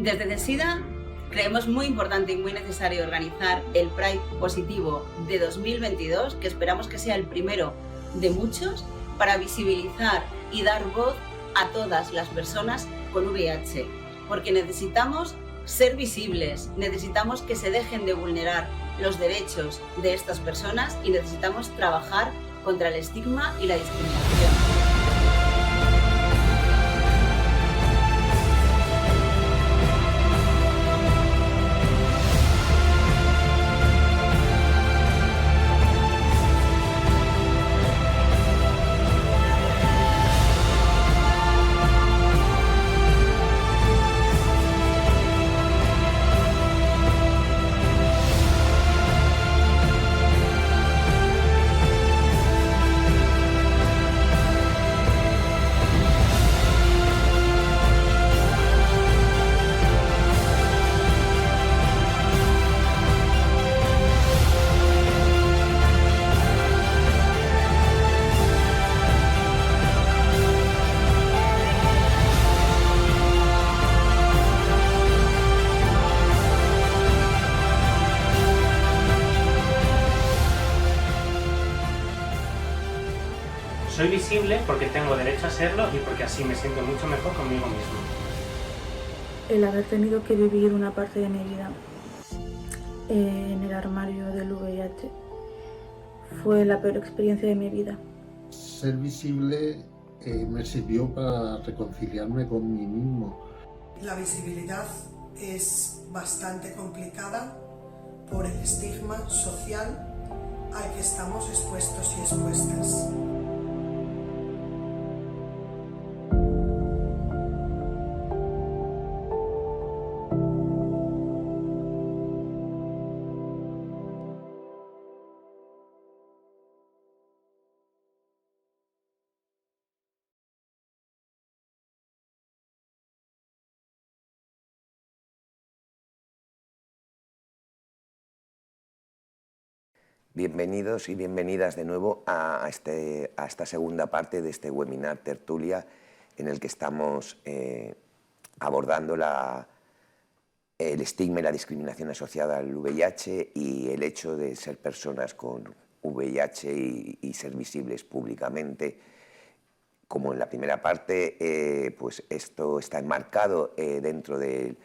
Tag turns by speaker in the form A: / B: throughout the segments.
A: Desde CESIDA creemos muy importante y muy necesario organizar el Pride Positivo de 2022, que esperamos que sea el primero de muchos, para visibilizar y dar voz a todas las personas con VIH, porque necesitamos ser visibles, necesitamos que se dejen de vulnerar los derechos de estas personas y necesitamos trabajar contra el estigma y la discriminación.
B: Soy visible porque tengo derecho a serlo y porque así me siento mucho mejor conmigo mismo.
C: El haber tenido que vivir una parte de mi vida en el armario del VIH fue la peor experiencia de mi vida.
D: Ser visible me sirvió para reconciliarme con mí mismo.
E: La visibilidad es bastante complicada por el estigma social al que estamos expuestos y expuestas.
F: Bienvenidos y bienvenidas de nuevo a esta segunda parte de este webinar tertulia en el que estamos abordando el estigma y la discriminación asociada al VIH y el hecho de ser personas con VIH y ser visibles públicamente. Como en la primera parte, pues esto está enmarcado dentro del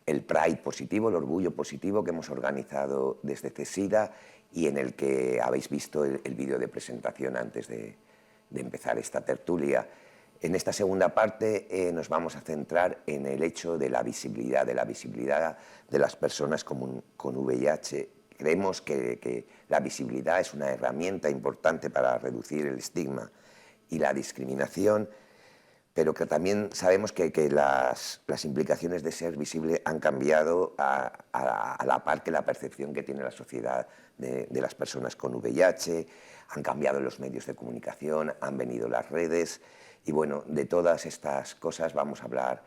F: Pride positivo, el orgullo positivo que hemos organizado desde CESIDA y en el que habéis visto el vídeo de presentación antes de empezar esta tertulia. En esta segunda parte nos vamos a centrar en el hecho de la visibilidad de las personas con VIH. Creemos que la visibilidad es una herramienta importante para reducir el estigma y la discriminación, pero que también sabemos que las implicaciones de ser visible han cambiado a la par que la percepción que tiene la sociedad de las personas con VIH, han cambiado los medios de comunicación, han venido las redes y bueno, de todas estas cosas vamos a hablar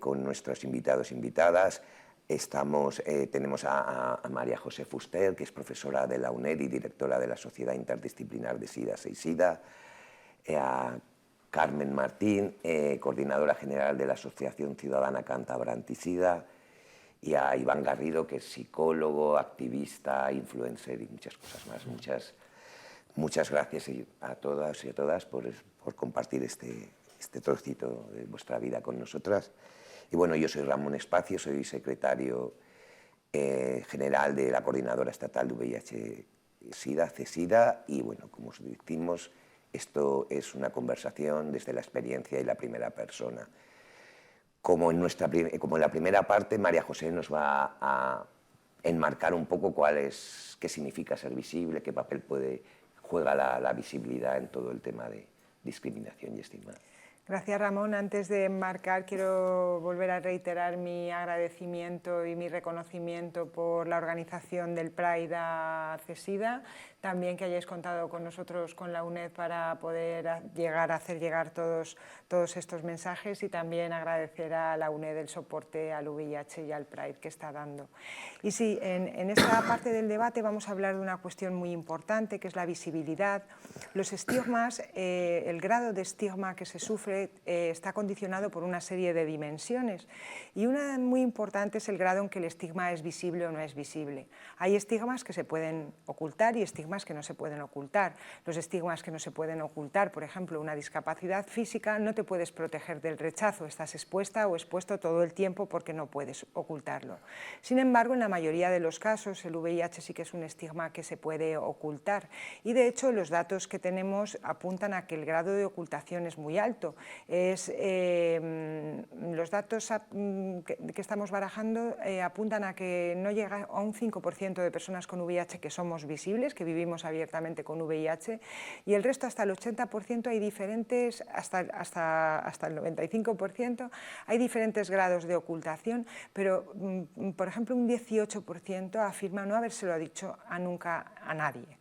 F: con nuestros invitados e invitadas. Tenemos a María José Fuster, que es profesora de la UNED y directora de la Sociedad Interdisciplinar de SIDA, CESIDA, a Carmen Martín, coordinadora general de la Asociación Ciudadana Cántabra Antisida, y a Iván Garrido, que es psicólogo, activista, influencer y muchas cosas más. Muchas gracias a todas y a todas por compartir este trocito de vuestra vida con nosotras. Y bueno, yo soy Ramón Espacio, soy secretario general de la Coordinadora Estatal de VIH-Sida, CESIDA, y bueno, como os decimos, esto es una conversación desde la experiencia y la primera persona. Como en la primera parte, María José nos va a enmarcar un poco qué significa ser visible, qué papel juega la visibilidad en todo el tema de discriminación y estigma.
G: Gracias, Ramón. Antes de enmarcar, quiero volver a reiterar mi agradecimiento y mi reconocimiento por la organización del Pride a CESIDA, también que hayáis contado con nosotros, con la UNED, para poder hacer llegar todos estos mensajes, y también agradecer a la UNED el soporte al VIH y al Pride que está dando. Y sí, en esta parte del debate vamos a hablar de una cuestión muy importante, que es la visibilidad, los estigmas, el grado de estigma que se sufre sufre está condicionado por una serie de dimensiones, y una muy importante es el grado en que el estigma es visible o no es visible. Hay estigmas que se pueden ocultar y estigmas que no se pueden ocultar. Los estigmas que no se pueden ocultar, por ejemplo, una discapacidad física, no te puedes proteger del rechazo, estás expuesta o expuesto todo el tiempo porque no puedes ocultarlo. Sin embargo, en la mayoría de los casos el VIH sí que es un estigma que se puede ocultar, y de hecho los datos que tenemos apuntan a que el grado de ocultación es muy alto. Los datos que estamos barajando apuntan a que no llega a un 5% de personas con VIH que somos visibles, que vivimos abiertamente con VIH, y el resto, hasta el 80%, hay diferentes, hasta el 95%, hay diferentes grados de ocultación, pero por ejemplo un 18% afirma no habérselo dicho nunca a nadie.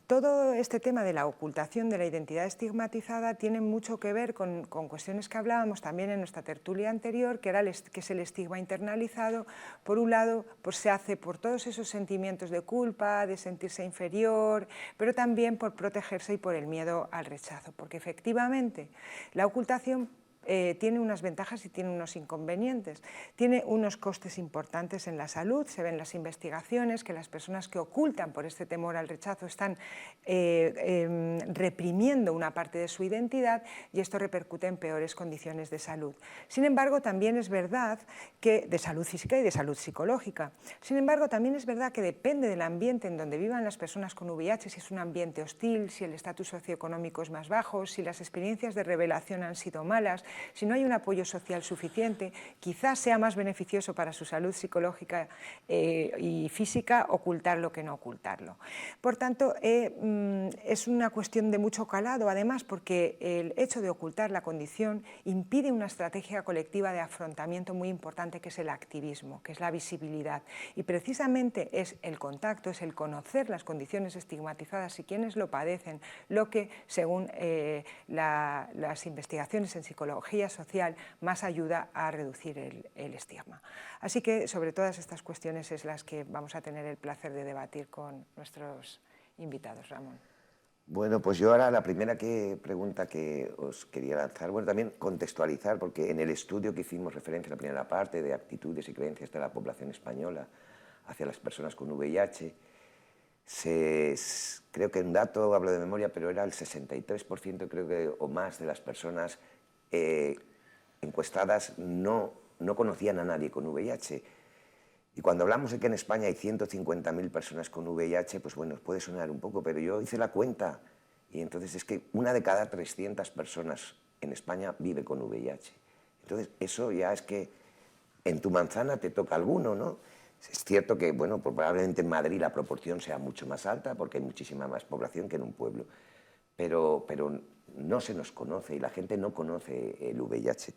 G: Todo este tema de la ocultación de la identidad estigmatizada tiene mucho que ver con cuestiones que hablábamos también en nuestra tertulia anterior, que es el estigma internalizado. Por un lado, pues se hace por todos esos sentimientos de culpa, de sentirse inferior, pero también por protegerse y por el miedo al rechazo, porque efectivamente la ocultación tiene unas ventajas y tiene unos inconvenientes. Tiene unos costes importantes en la salud. Se ven las investigaciones que las personas que ocultan por este temor al rechazo están reprimiendo una parte de su identidad, y esto repercute en peores condiciones de salud. Sin embargo, también es verdad que, de salud física y de salud psicológica. Sin embargo, también es verdad que depende del ambiente en donde vivan las personas con VIH, si es un ambiente hostil, si el estatus socioeconómico es más bajo, si las experiencias de revelación han sido malas, si no hay un apoyo social suficiente, quizás sea más beneficioso para su salud psicológica y física ocultarlo que no ocultarlo. Por tanto, es una cuestión de mucho calado, además, porque el hecho de ocultar la condición impide una estrategia colectiva de afrontamiento muy importante, que es el activismo, que es la visibilidad. Y precisamente es el contacto, es el conocer las condiciones estigmatizadas y quienes lo padecen, lo que, según las investigaciones en psicología social, más ayuda a reducir el estigma. Así que sobre todas estas cuestiones es las que vamos a tener el placer de debatir con nuestros invitados. Ramón.
F: Bueno, pues yo ahora la primera pregunta que os quería lanzar, bueno, también contextualizar, porque en el estudio que hicimos referencia a la primera parte de actitudes y creencias de la población española hacia las personas con VIH, creo que un dato, hablo de memoria, pero era el 63%, creo que, o más, de las personas encuestadas no conocían a nadie con VIH. Y cuando hablamos de que en España hay 150.000 personas con VIH, pues bueno, puede sonar un poco, pero yo hice la cuenta y entonces es que 1 de cada 300 personas en España vive con VIH. Entonces eso ya es que en tu manzana te toca alguno, ¿no? Es cierto que, bueno, probablemente en Madrid la proporción sea mucho más alta porque hay muchísima más población que en un pueblo, pero no se nos conoce y la gente no conoce el VIH.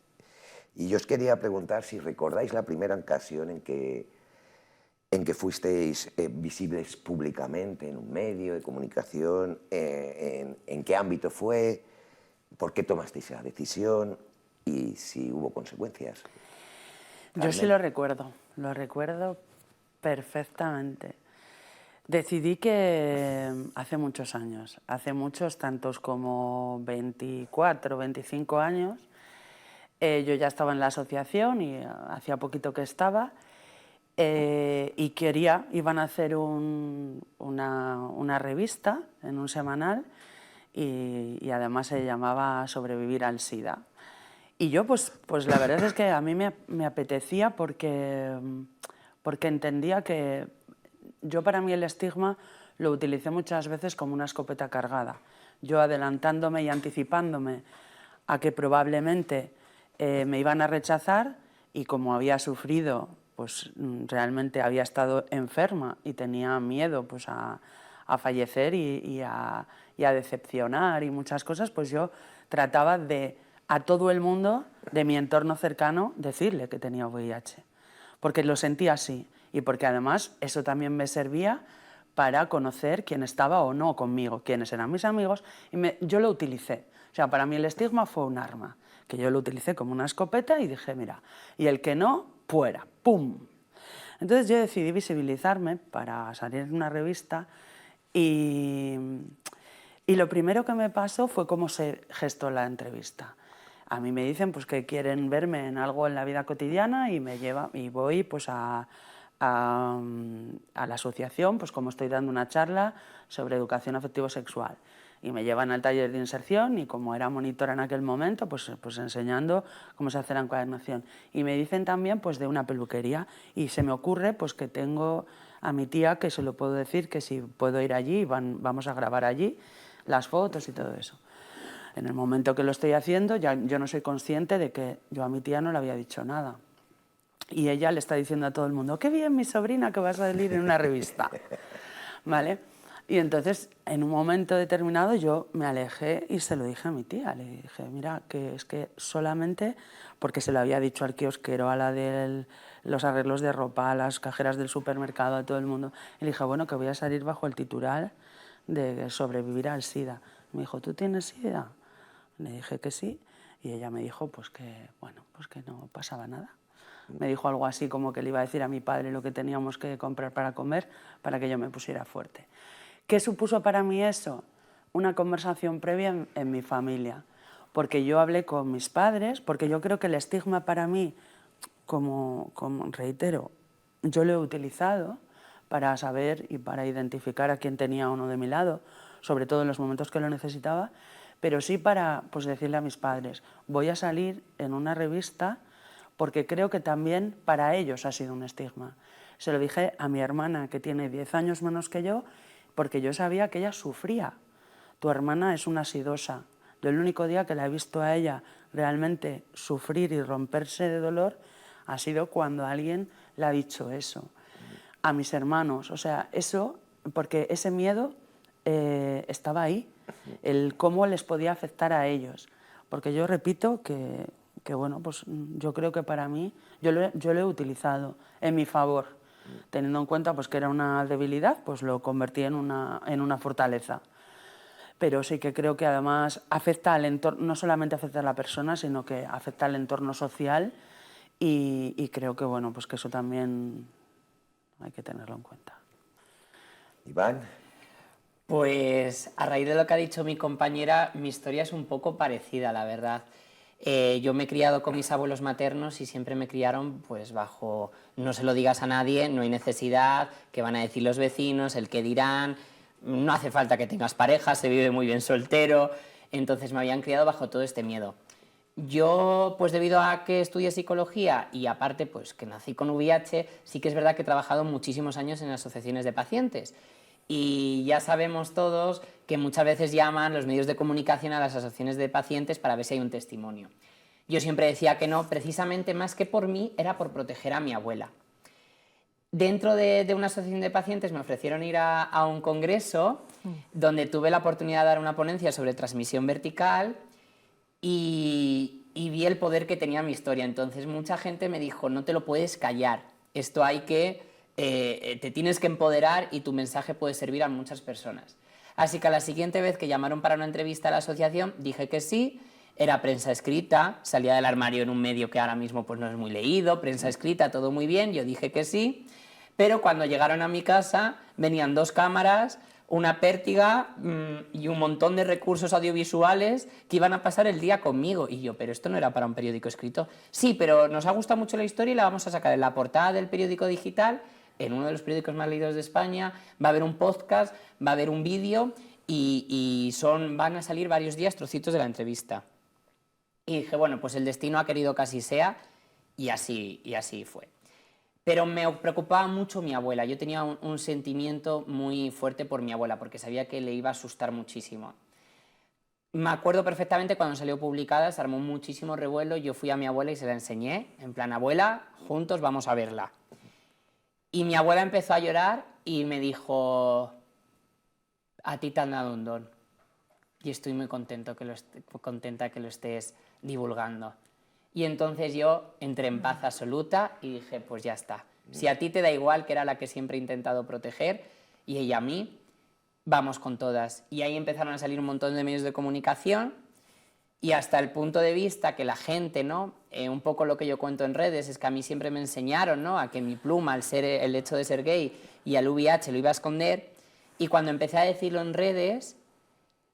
F: Y yo os quería preguntar si recordáis la primera ocasión en que fuisteis visibles públicamente en un medio de comunicación, en qué ámbito fue, por qué tomasteis la decisión y si hubo consecuencias.
H: Yo sí lo recuerdo perfectamente. Decidí que hace muchos años, hace muchos, tantos como 24, 25 años, yo ya estaba en la asociación y hacía poquito que estaba, y iban a hacer una revista en un semanal y además se llamaba Sobrevivir al SIDA. Y yo pues la verdad es que a mí me apetecía porque entendía que para mí el estigma lo utilicé muchas veces como una escopeta cargada. Yo adelantándome y anticipándome a que probablemente me iban a rechazar, y como había sufrido, pues realmente había estado enferma y tenía miedo pues a fallecer y a decepcionar y muchas cosas, pues yo trataba de a todo el mundo de mi entorno cercano decirle que tenía VIH, porque lo sentía así y porque además eso también me servía para conocer quién estaba o no conmigo, quiénes eran mis amigos, y yo lo utilicé. O sea, para mí el estigma fue un arma, que yo lo utilicé como una escopeta y dije, mira, y el que no, fuera, ¡pum! Entonces yo decidí visibilizarme para salir en una revista y Y lo primero que me pasó fue cómo se gestó la entrevista. A mí me dicen pues, que quieren verme en algo en la vida cotidiana y voy pues, a la asociación, pues como estoy dando una charla sobre educación afectivo-sexual. Y me llevan al taller de inserción y como era monitora en aquel momento, pues enseñando cómo se hace la encuadernación. Y me dicen también pues, de una peluquería y se me ocurre pues, que tengo a mi tía que se lo puedo decir que si puedo ir allí, vamos a grabar allí las fotos y todo eso. En el momento que lo estoy haciendo, yo no soy consciente de que yo a mi tía no le había dicho nada. Y ella le está diciendo a todo el mundo, qué bien mi sobrina que va a salir en una revista. ¿Vale? Y entonces, en un momento determinado, yo me alejé y se lo dije a mi tía. Le dije, mira, que es que solamente, porque se lo había dicho al kiosquero, a la de los arreglos de ropa, a las cajeras del supermercado, a todo el mundo. Y le dije, bueno, que voy a salir bajo el titular de sobrevivir al SIDA. Me dijo, ¿tú tienes SIDA? Le dije que sí. Y ella me dijo, pues que, bueno, pues que no pasaba nada. Me dijo algo así como que le iba a decir a mi padre lo que teníamos que comprar para comer para que yo me pusiera fuerte. ¿Qué supuso para mí eso? Una conversación previa en mi familia, porque yo hablé con mis padres, porque yo creo que el estigma para mí, como reitero, yo lo he utilizado para saber y para identificar a quién tenía uno de mi lado, sobre todo en los momentos que lo necesitaba, pero sí para pues, decirle a mis padres, voy a salir en una revista porque creo que también para ellos ha sido un estigma. Se lo dije a mi hermana, que tiene 10 años menos que yo, porque yo sabía que ella sufría. Tu hermana es una sidosa. Yo el único día que la he visto a ella realmente sufrir y romperse de dolor ha sido cuando alguien le ha dicho eso. A mis hermanos, o sea, eso, porque ese miedo estaba ahí, el cómo les podía afectar a ellos. Porque yo repito que bueno, pues yo creo que para mí, yo lo he utilizado en mi favor, teniendo en cuenta pues, que era una debilidad, pues lo convertí en una fortaleza. Pero sí que creo que además afecta al entorno, no solamente afecta a la persona, sino que afecta al entorno social y creo que, bueno, pues que eso también hay que tenerlo en cuenta.
F: Iván.
I: Pues a raíz de lo que ha dicho mi compañera, mi historia es un poco parecida, la verdad. Yo me he criado con mis abuelos maternos y siempre me criaron pues bajo no se lo digas a nadie, no hay necesidad, qué van a decir los vecinos, el qué dirán, no hace falta que tengas pareja, se vive muy bien soltero. Entonces me habían criado bajo todo este miedo. Yo, pues debido a que estudié psicología y aparte pues que nací con VIH, sí que es verdad que he trabajado muchísimos años en asociaciones de pacientes. Y ya sabemos todos que muchas veces llaman los medios de comunicación a las asociaciones de pacientes para ver si hay un testimonio. Yo siempre decía que no, precisamente más que por mí, era por proteger a mi abuela. Dentro de una asociación de pacientes me ofrecieron ir a un congreso donde tuve la oportunidad de dar una ponencia sobre transmisión vertical y vi el poder que tenía mi historia. Entonces mucha gente me dijo, no te lo puedes callar, esto hay que... te tienes que empoderar y tu mensaje puede servir a muchas personas. Así que a la siguiente vez que llamaron para una entrevista a la asociación, dije que sí, era prensa escrita, salía del armario en un medio que ahora mismo pues no es muy leído, prensa escrita, todo muy bien, yo dije que sí, pero cuando llegaron a mi casa venían 2 cámaras, una pértiga y un montón de recursos audiovisuales que iban a pasar el día conmigo. Y yo, pero esto no era para un periódico escrito. Sí, pero nos ha gustado mucho la historia y la vamos a sacar en la portada del periódico digital, en uno de los periódicos más leídos de España, va a haber un podcast, va a haber un vídeo y van a salir varios días trocitos de la entrevista. Y dije, bueno, pues el destino ha querido que así sea y así fue. Pero me preocupaba mucho mi abuela. Yo tenía un sentimiento muy fuerte por mi abuela porque sabía que le iba a asustar muchísimo. Me acuerdo perfectamente cuando salió publicada, se armó muchísimo revuelo, yo fui a mi abuela y se la enseñé, en plan, abuela, juntos vamos a verla. Y mi abuela empezó a llorar y me dijo, a ti te han dado un don y estoy muy contenta que lo estés divulgando. Y entonces yo entré en paz absoluta y dije, pues ya está. Si a ti te da igual, que era la que siempre he intentado proteger, y ella a mí, vamos con todas. Y ahí empezaron a salir un montón de medios de comunicación y hasta el punto de vista que la gente, ¿no? Un poco lo que yo cuento en redes es que a mí siempre me enseñaron, ¿no? A que mi pluma, el hecho de ser gay y al VIH lo iba a esconder. Y cuando empecé a decirlo en redes,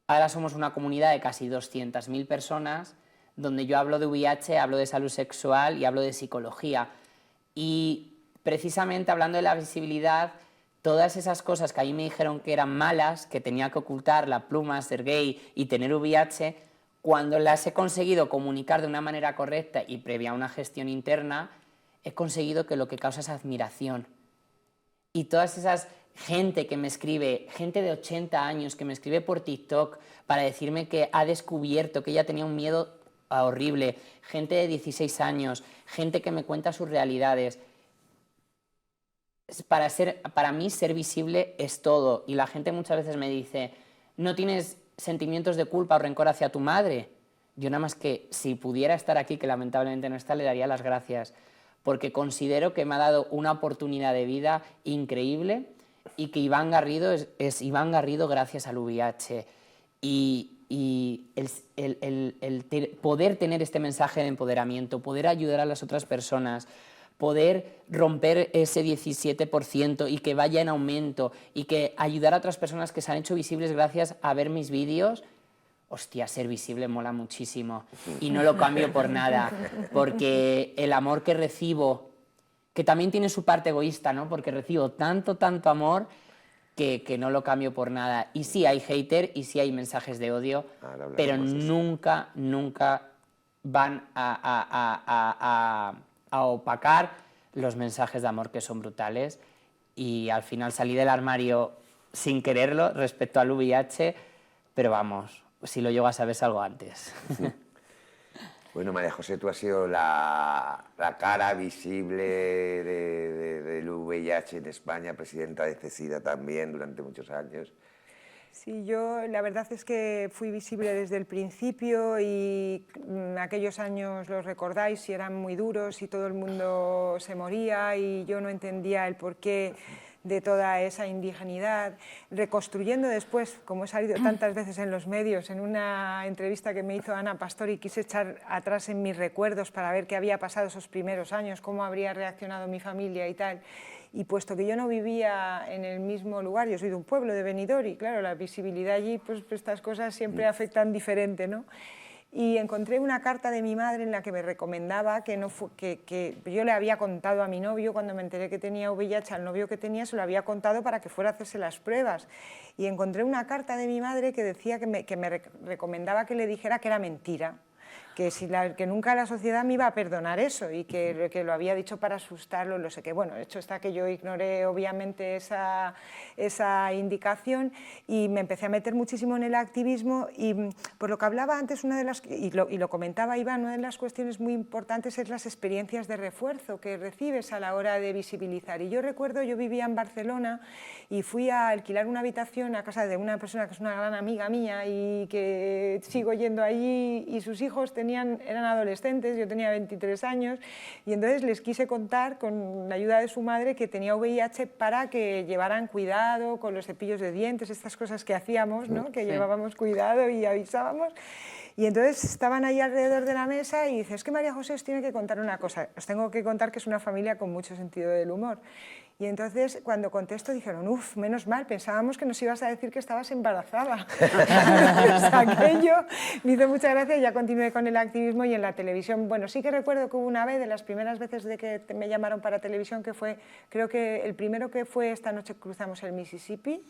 I: Ahora somos una comunidad de casi 200.000 personas, donde yo hablo de VIH, hablo de salud sexual y hablo de psicología. Y precisamente hablando de la visibilidad, todas esas cosas que a mí me dijeron que eran malas, que tenía que ocultar la pluma, ser gay y tener VIH, cuando las he conseguido comunicar de una manera correcta y previa a una gestión interna, he conseguido que lo que causa es admiración. Y todas esas gente que me escribe, gente de 80 años que me escribe por TikTok para decirme que ha descubierto que ella tenía un miedo horrible, gente de 16 años, gente que me cuenta sus realidades. Para mí ser visible es todo, y la gente muchas veces me dice, ¿no tienes sentimientos de culpa o rencor hacia tu madre? Yo nada más que si pudiera estar aquí, que lamentablemente no está, le daría las gracias, porque considero que me ha dado una oportunidad de vida increíble y que Iván Garrido es Iván Garrido gracias al VIH. Y poder tener este mensaje de empoderamiento, poder ayudar a las otras personas, poder romper ese 17% y que vaya en aumento y que ayudar a otras personas que se han hecho visibles gracias a ver mis vídeos, hostia, ser visible mola muchísimo y no lo cambio por nada, porque el amor que recibo, que también tiene su parte egoísta, ¿no? Porque recibo tanto amor que no lo cambio por nada. Y sí hay hater y sí hay mensajes de odio, pero nunca van a opacar los mensajes de amor, que son brutales. Y al final salí del armario sin quererlo respecto al VIH, pero vamos, si lo llego a saber salgo antes.
F: Bueno, María José, tú has sido la cara visible del VIH en España, presidenta de CESIDA también durante muchos años.
G: Sí, yo la verdad es que fui visible desde el principio y aquellos años los recordáis y eran muy duros y todo el mundo se moría y yo no entendía el porqué de toda esa indignidad, reconstruyendo después, como he salido tantas veces en los medios, en una entrevista que me hizo Ana Pastori, quise echar atrás en mis recuerdos para ver qué había pasado esos primeros años, cómo habría reaccionado mi familia y tal. Y puesto que yo no vivía en el mismo lugar, yo soy de un pueblo, de Benidorm, y claro, la visibilidad allí, pues estas cosas siempre afectan diferente, ¿no? Y encontré una carta de mi madre en la que me recomendaba que yo le había contado a mi novio, cuando me enteré que tenía VIH, al novio que tenía, se lo había contado para que fuera a hacerse las pruebas. Y encontré una carta de mi madre que decía que me recomendaba que le dijera que era mentira, que nunca la sociedad me iba a perdonar eso y que lo había dicho para asustarlo, no sé qué. Bueno, hecho está que yo ignoré obviamente esa indicación y me empecé a meter muchísimo en el activismo y por lo que hablaba antes, y lo comentaba Iván, una de las cuestiones muy importantes es las experiencias de refuerzo que recibes a la hora de visibilizar. Y yo recuerdo, yo vivía en Barcelona y fui a alquilar una habitación a casa de una persona que es una gran amiga mía y que sigo yendo allí, y sus hijos eran adolescentes, yo tenía 23 años, y entonces les quise contar, con la ayuda de su madre, que tenía VIH para que llevaran cuidado con los cepillos de dientes, estas cosas que hacíamos, ¿no? Que llevábamos cuidado y avisábamos. Y entonces estaban ahí alrededor de la mesa y dice, es que María José os tiene que contar una cosa, os tengo que contar que es una familia con mucho sentido del humor. Y entonces cuando contesto dijeron, uff, menos mal, pensábamos que nos ibas a decir que estabas embarazada. Entonces, aquello me hizo mucha gracia y ya continué con el activismo y en la televisión. Bueno, sí que recuerdo que hubo una vez, de las primeras veces de que me llamaron para televisión, que fue, creo que el primero que fue Esta noche cruzamos el Mississippi,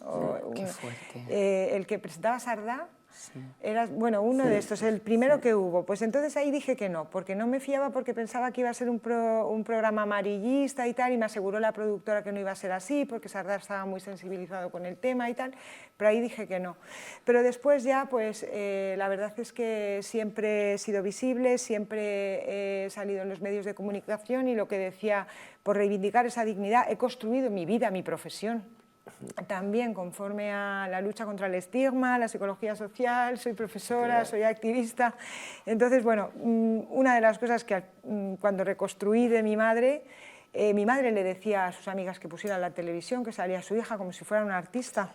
I: Qué fuerte.
G: El que presentaba Sardá. Sí. Era, bueno, uno de estos, el primero que hubo. Pues entonces ahí dije que no, porque no me fiaba, porque pensaba que iba a ser un programa amarillista y tal, y me aseguró la productora que no iba a ser así, porque Sardá estaba muy sensibilizado con el tema y tal, pero ahí dije que no. Pero después ya, pues la verdad es que siempre he sido visible, siempre he salido en los medios de comunicación y lo que decía, por reivindicar esa dignidad, he construido mi vida, mi profesión. También conforme a la lucha contra el estigma, la psicología social, soy profesora, soy activista. Entonces, bueno, una de las cosas que cuando reconstruí de mi madre Mi madre le decía a sus amigas que pusieran la televisión, que salía su hija como si fuera una artista.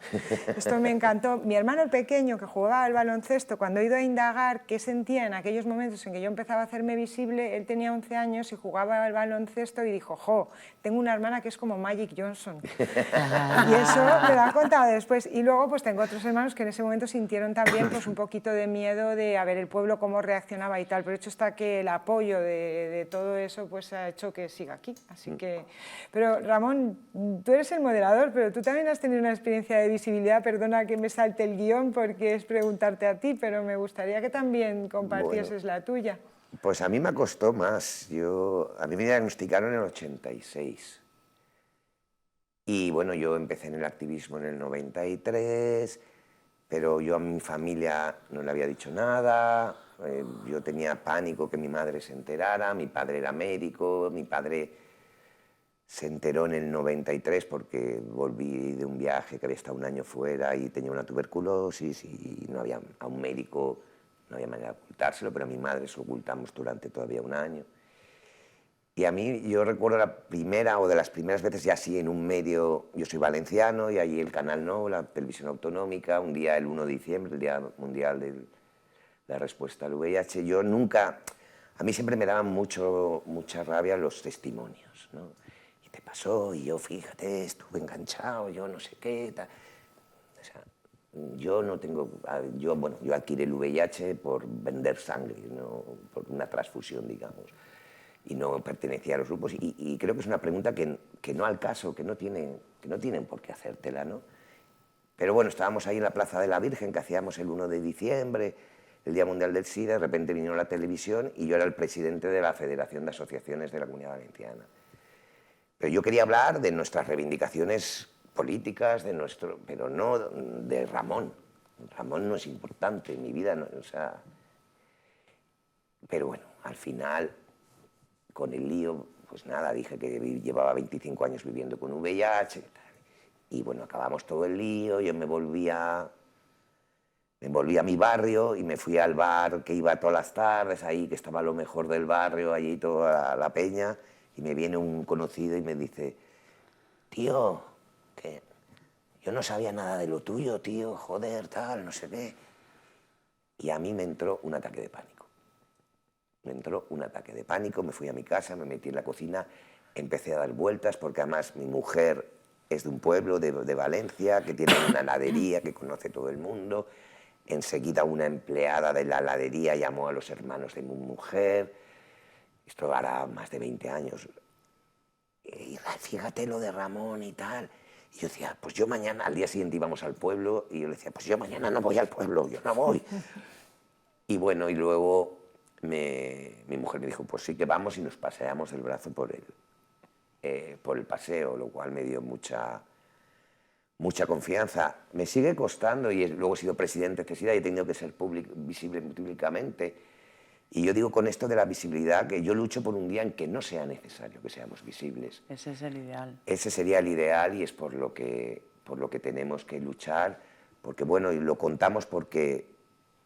G: Esto me encantó. Mi hermano el pequeño, que jugaba al baloncesto, cuando he ido a indagar qué sentía en aquellos momentos en que yo empezaba a hacerme visible, él tenía 11 años y jugaba al baloncesto y dijo, jo, tengo una hermana que es como Magic Johnson. Y eso me lo han contado después. Y luego pues tengo otros hermanos que en ese momento sintieron también pues, un poquito de miedo de a ver el pueblo cómo reaccionaba y tal. Pero hecho está que el apoyo de todo eso pues ha hecho que siga aquí. Así que... Pero Ramón, tú eres el moderador, pero tú también has tenido una experiencia de visibilidad. Perdona que me salte el guión porque es preguntarte a ti, pero me gustaría que también compartieses la tuya.
F: Pues a mí me costó más. A mí me diagnosticaron en el 86. Y bueno, yo empecé en el activismo en el 93, pero yo a mi familia no le había dicho nada. Yo tenía pánico que mi madre se enterara. Mi padre era médico, mi padre se enteró en el 93 porque volví de un viaje que había estado un año fuera y tenía una tuberculosis y no había a un médico, no había manera de ocultárselo, pero a mi madre se lo ocultamos durante todavía un año. Y a mí, yo recuerdo la primera o de las primeras veces ya así en un medio, yo soy valenciano y allí el Canal No, la televisión autonómica, un día el 1 de diciembre, el Día Mundial de la Respuesta al VIH, yo nunca, a mí siempre me daban mucha rabia los testimonios, ¿no? Y te pasó, y yo, fíjate, estuve enganchado, yo no sé qué, tal. O sea, yo no tengo, yo adquirí el VIH por vender sangre, no por una transfusión, digamos, y no pertenecía a los grupos, y creo que es una pregunta que no al caso, que no tienen por qué hacértela, ¿no? Pero bueno, estábamos ahí en la Plaza de la Virgen, que hacíamos el 1 de diciembre, el Día Mundial del SIDA, de repente vino la televisión y yo era el presidente de la Federación de Asociaciones de la Comunidad Valenciana. Pero yo quería hablar de nuestras reivindicaciones políticas, pero no de Ramón. Ramón no es importante en mi vida, no, o sea... Pero bueno, al final, con el lío, pues nada, dije que llevaba 25 años viviendo con VIH, y bueno, acabamos todo el lío, yo me volví a mi barrio y me fui al bar que iba todas las tardes, ahí que estaba lo mejor del barrio, allí toda la peña, y me viene un conocido y me dice, tío, que yo no sabía nada de lo tuyo, tío, joder, tal, no sé qué. Y a mí me entró un ataque de pánico. Me entró un ataque de pánico, me fui a mi casa, me metí en la cocina, empecé a dar vueltas, porque además mi mujer es de un pueblo de Valencia, que tiene una heladería que conoce todo el mundo. Enseguida una empleada de la heladería llamó a los hermanos de mi mujer. Esto hará más de 20 años. Y fíjate lo de Ramón y tal. Y yo decía, pues yo mañana, al día siguiente íbamos al pueblo, y yo le decía, pues yo mañana no voy al pueblo, yo no voy. Y bueno, y luego mi mujer me dijo, pues sí que vamos, y nos paseamos el brazo por el paseo, lo cual me dio mucha confianza. Me sigue costando, y luego he sido presidente de CESIDA y he tenido que ser visible públicamente. Y yo digo con esto de la visibilidad que yo lucho por un día en que no sea necesario que seamos visibles.
H: Ese es el ideal.
F: Ese sería el ideal, y es por lo que tenemos que luchar, porque bueno, y lo contamos porque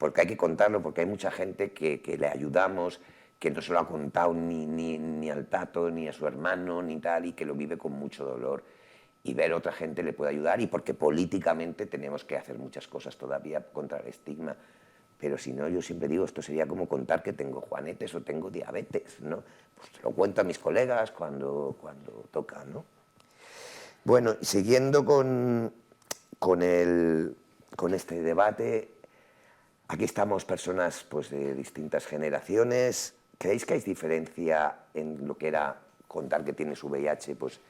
F: hay que contarlo, porque hay mucha gente que le ayudamos, que no se lo ha contado ni al tato, ni a su hermano, ni tal, y que lo vive con mucho dolor. Y ver a otra gente le puede ayudar, y porque políticamente tenemos que hacer muchas cosas todavía contra el estigma. Pero si no, yo siempre digo, esto sería como contar que tengo juanetes o tengo diabetes, ¿no? Pues lo cuento a mis colegas cuando toca, ¿no? Bueno, siguiendo con este debate, aquí estamos personas pues, de distintas generaciones. ¿Creéis que hay diferencia en lo que era contar que tienes VIH, pues,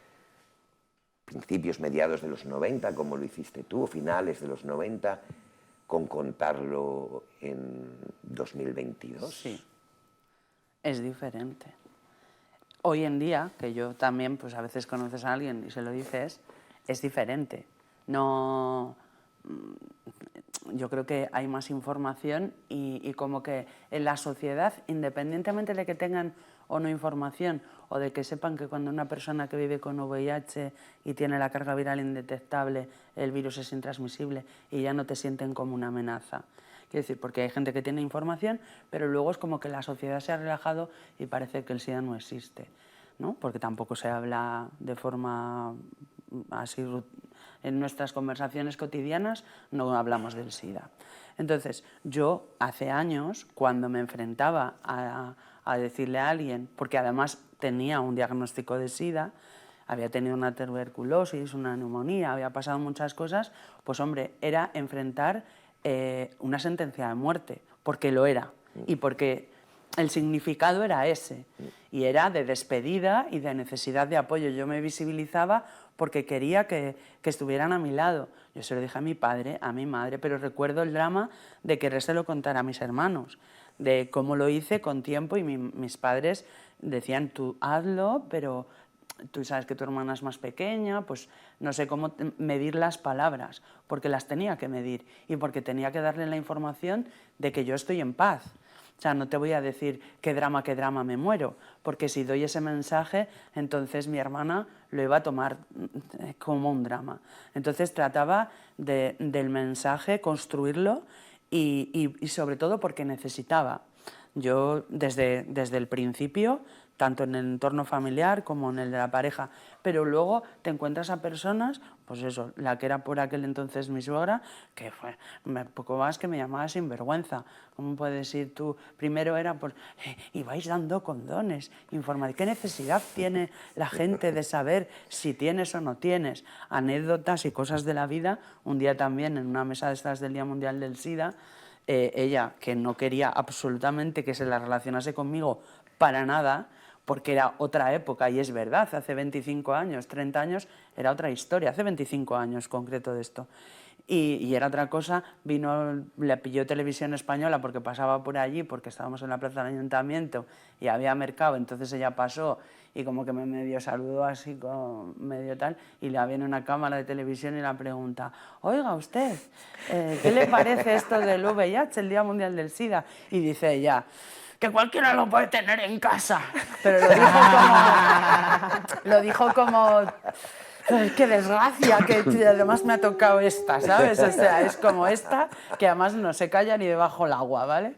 F: principios, mediados de los 90, como lo hiciste tú, o finales de los 90, con contarlo en 2022?
H: Sí, es diferente. Hoy en día, que yo también, pues a veces conoces a alguien y se lo dices, es diferente. No, yo creo que hay más información y como que en la sociedad, independientemente de que tengan o no información, o de que sepan que cuando una persona que vive con VIH y tiene la carga viral indetectable, el virus es intransmisible y ya no te sienten como una amenaza. Quiero decir, porque hay gente que tiene información, pero luego es como que la sociedad se ha relajado y parece que el SIDA no existe. ¿no? Porque tampoco se habla de forma así, en nuestras conversaciones cotidianas no hablamos del SIDA. Entonces, yo hace años, cuando me enfrentaba a decirle a alguien, porque además tenía un diagnóstico de SIDA, había tenido una tuberculosis, una neumonía, había pasado muchas cosas, pues hombre, era enfrentar una sentencia de muerte, porque lo era, y porque el significado era ese, y era de despedida y de necesidad de apoyo. Yo me visibilizaba porque quería que estuvieran a mi lado. Yo se lo dije a mi padre, a mi madre, pero recuerdo el drama de querérselo contar a mis hermanos, de cómo lo hice con tiempo, y mis padres decían, tú hazlo, pero tú sabes que tu hermana es más pequeña, pues no sé cómo medir las palabras, porque las tenía que medir y porque tenía que darle la información de que yo estoy en paz. O sea, no te voy a decir qué drama, me muero, porque si doy ese mensaje, entonces mi hermana lo iba a tomar como un drama. Entonces trataba del mensaje, construirlo y sobre todo porque necesitaba. Yo desde el principio, tanto en el entorno familiar como en el de la pareja, pero luego te encuentras a personas, pues eso, la que era por aquel entonces mi suegra, que fue poco más que me llamaba sinvergüenza. ¿Cómo puedes ir tú? Primero era, pues, y vais dando condones, informar. ¿Qué necesidad tiene la gente de saber si tienes o no tienes? Anécdotas y cosas de la vida. Un día también, en una mesa de estas del Día Mundial del SIDA, ella, que no quería absolutamente que se la relacionase conmigo para nada, porque era otra época, y es verdad, hace 25 años, 30 años, era otra historia, hace 25 años concreto de esto. Y era otra cosa, le pilló Televisión Española porque pasaba por allí, porque estábamos en la plaza del ayuntamiento y había mercado, entonces ella pasó y como que me medio saludó así, como medio tal, y le viene una cámara de televisión y la pregunta, oiga usted, ¿qué le parece esto del VIH, el Día Mundial del SIDA? Y dice ella, que cualquiera lo puede tener en casa. Pero lo dijo como qué desgracia, que además me ha tocado esta, ¿sabes? O sea, es como esta, que además no se calla ni debajo del agua, ¿vale?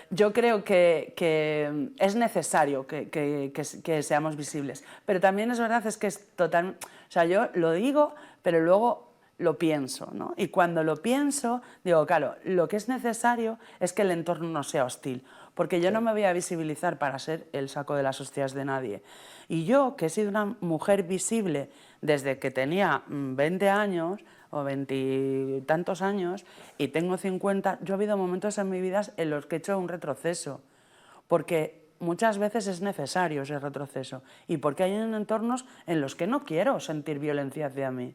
H: Yo creo que es necesario que seamos visibles, pero también es verdad, es que es total... O sea, yo lo digo, pero luego lo pienso, ¿no? Y cuando lo pienso, digo, claro, lo que es necesario es que el entorno no sea hostil, porque yo no me voy a visibilizar para ser el saco de las hostias de nadie. Y yo, que he sido una mujer visible desde que tenía 20 años o 20 y tantos años y tengo 50, yo ha habido momentos en mi vida en los que he hecho un retroceso, porque muchas veces es necesario ese retroceso y porque hay entornos en los que no quiero sentir violencia hacia mí.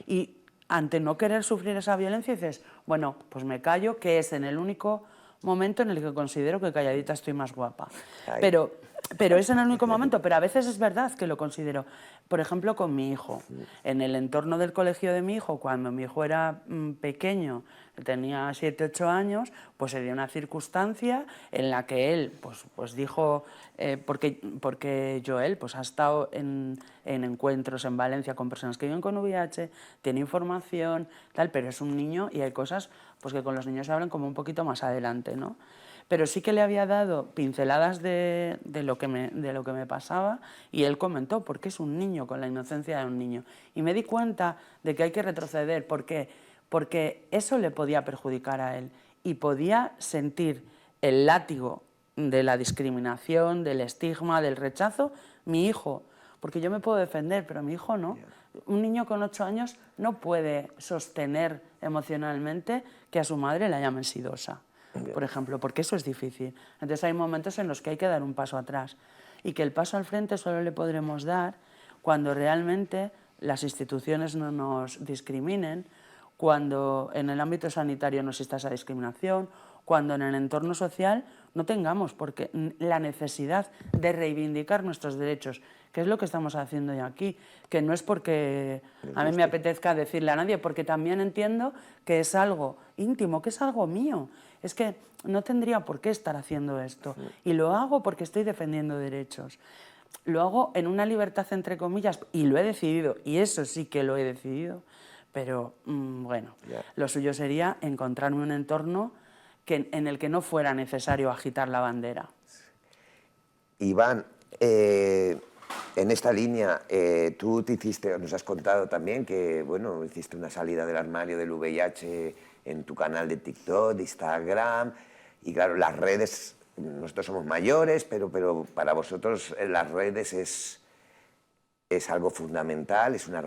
H: Y ante no querer sufrir esa violencia dices, bueno, pues me callo, que es en el único momento en el que considero que calladita estoy más guapa. Pero es en el único momento, pero a veces es verdad que lo considero. Por ejemplo, con mi hijo. En el entorno del colegio de mi hijo, cuando mi hijo era pequeño, tenía 7, 8 años, pues se dio una circunstancia en la que él pues dijo, porque Joel pues ha estado en encuentros en Valencia con personas que viven con VIH, tiene información, tal, pero es un niño y hay cosas pues que con los niños se hablan como un poquito más adelante, ¿no? Pero sí que le había dado pinceladas de lo que me pasaba y él comentó, porque es un niño con la inocencia de un niño. Y me di cuenta de que hay que retroceder, porque eso le podía perjudicar a él y podía sentir el látigo de la discriminación, del estigma, del rechazo, mi hijo. Porque yo me puedo defender, pero mi hijo no. Un niño con 8 años no puede sostener emocionalmente que a su madre la llamen sidosa, por ejemplo, porque eso es difícil. Entonces hay momentos en los que hay que dar un paso atrás y que el paso al frente solo le podremos dar cuando realmente las instituciones no nos discriminen, cuando en el ámbito sanitario no exista esa discriminación, cuando en el entorno social no tengamos porque la necesidad de reivindicar nuestros derechos, que es lo que estamos haciendo ya aquí, que no es porque a mí me apetezca decirle a nadie, porque también entiendo que es algo íntimo, que es algo mío. Es que no tendría por qué estar haciendo esto. Y lo hago porque estoy defendiendo derechos. Lo hago en una libertad, entre comillas, y lo he decidido, y eso sí que lo he decidido, pero bueno, lo suyo sería encontrarme un entorno en el que no fuera necesario agitar la bandera.
F: Iván, En esta línea, tú nos has contado también que, bueno, hiciste una salida del armario del VIH en tu canal de TikTok, de Instagram, y claro, las redes, nosotros somos mayores, pero para vosotros las redes es algo fundamental, es una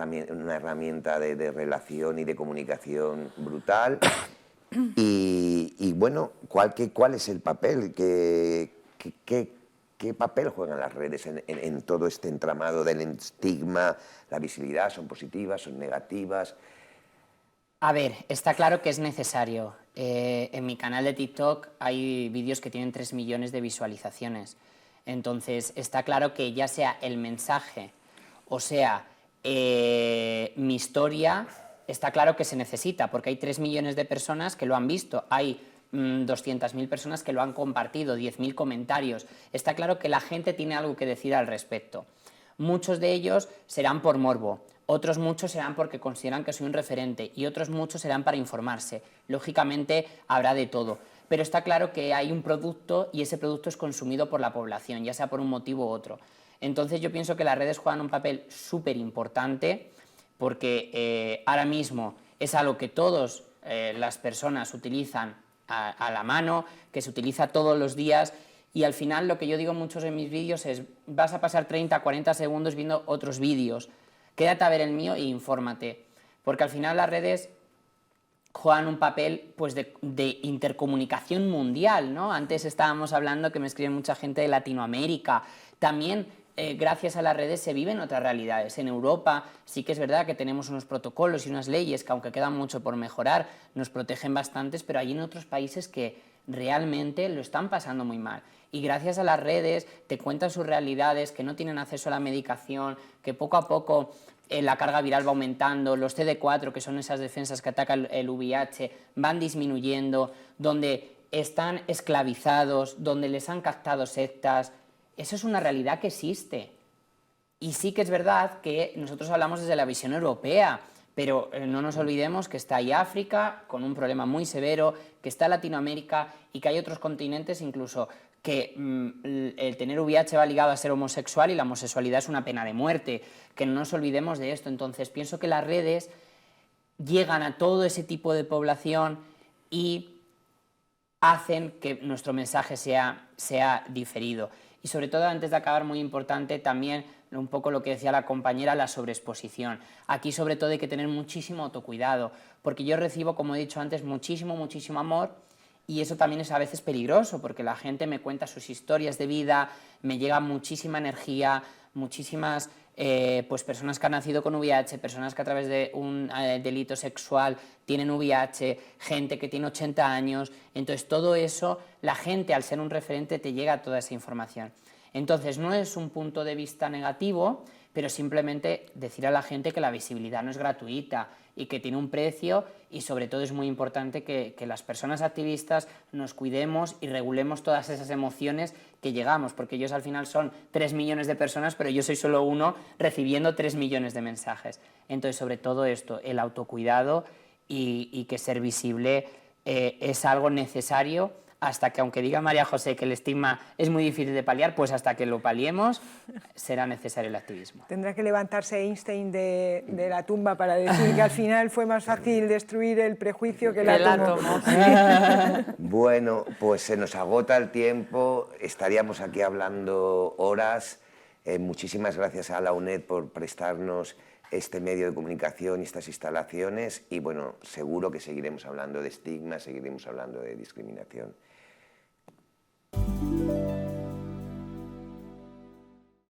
F: herramienta de relación y de comunicación brutal. Y bueno, ¿cuál es el papel? ¿Qué papel juegan las redes en todo este entramado del estigma, la visibilidad? ¿Son positivas, son negativas?
I: A ver, está claro que es necesario. En mi canal de TikTok hay vídeos que tienen 3 millones de visualizaciones. Entonces, está claro que ya sea el mensaje o sea mi historia, está claro que se necesita, porque hay 3 millones de personas que lo han visto, hay 200.000 personas que lo han compartido, 10.000 comentarios. Está claro que la gente tiene algo que decir al respecto. Muchos de ellos serán por morbo, otros muchos serán porque consideran que soy un referente y otros muchos serán para informarse. Lógicamente habrá de todo, pero está claro que hay un producto y ese producto es consumido por la población, ya sea por un motivo u otro. Entonces yo pienso que las redes juegan un papel súper importante porque ahora mismo es algo que todas las personas utilizan a la mano, que se utiliza todos los días, y al final lo que yo digo muchos en mis vídeos es: vas a pasar 30, 40 segundos viendo otros vídeos, quédate a ver el mío e infórmate, porque al final las redes juegan un papel pues, de intercomunicación mundial, ¿no? Antes estábamos hablando que me escribe mucha gente de Latinoamérica, también gracias a las redes se viven otras realidades. En Europa sí que es verdad que tenemos unos protocolos y unas leyes que, aunque quedan mucho por mejorar, nos protegen bastantes, pero hay en otros países que realmente lo están pasando muy mal. Y gracias a las redes te cuentan sus realidades, que no tienen acceso a la medicación, que poco a poco la carga viral va aumentando, los CD4, que son esas defensas que atacan el VIH, van disminuyendo, donde están esclavizados, donde les han captado sectas. Eso es una realidad que existe. Y sí que es verdad que nosotros hablamos desde la visión europea, pero no nos olvidemos que está ahí África con un problema muy severo, que está Latinoamérica y que hay otros continentes incluso que el tener VIH va ligado a ser homosexual y la homosexualidad es una pena de muerte, que no nos olvidemos de esto. Entonces pienso que las redes llegan a todo ese tipo de población y hacen que nuestro mensaje sea diferido. Y sobre todo, antes de acabar, muy importante también un poco lo que decía la compañera, la sobreexposición. Aquí sobre todo hay que tener muchísimo autocuidado, porque yo recibo, como he dicho antes, muchísimo amor, y eso también es a veces peligroso, porque la gente me cuenta sus historias de vida, me llega muchísima energía, muchísimas pues personas que han nacido con VIH, personas que a través de un delito sexual tienen VIH, gente que tiene 80 años, entonces todo eso, la gente al ser un referente te llega toda esa información. Entonces no es un punto de vista negativo, pero simplemente decir a la gente que la visibilidad no es gratuita y que tiene un precio, y sobre todo es muy importante que las personas activistas nos cuidemos y regulemos todas esas emociones que llegamos, porque ellos al final son 3 millones de personas, pero yo soy solo uno recibiendo 3 millones de mensajes. Entonces, sobre todo esto, el autocuidado y que ser visible es algo necesario, hasta que, aunque diga María José que el estigma es muy difícil de paliar, pues hasta que lo paliemos será necesario el activismo.
G: Tendrá que levantarse Einstein de la tumba para decir que al final fue más fácil destruir el prejuicio que el átomo.
F: Bueno, pues se nos agota el tiempo, estaríamos aquí hablando horas. Muchísimas gracias a la UNED por prestarnos este medio de comunicación y estas instalaciones, y bueno, seguro que seguiremos hablando de estigma, seguiremos hablando de discriminación.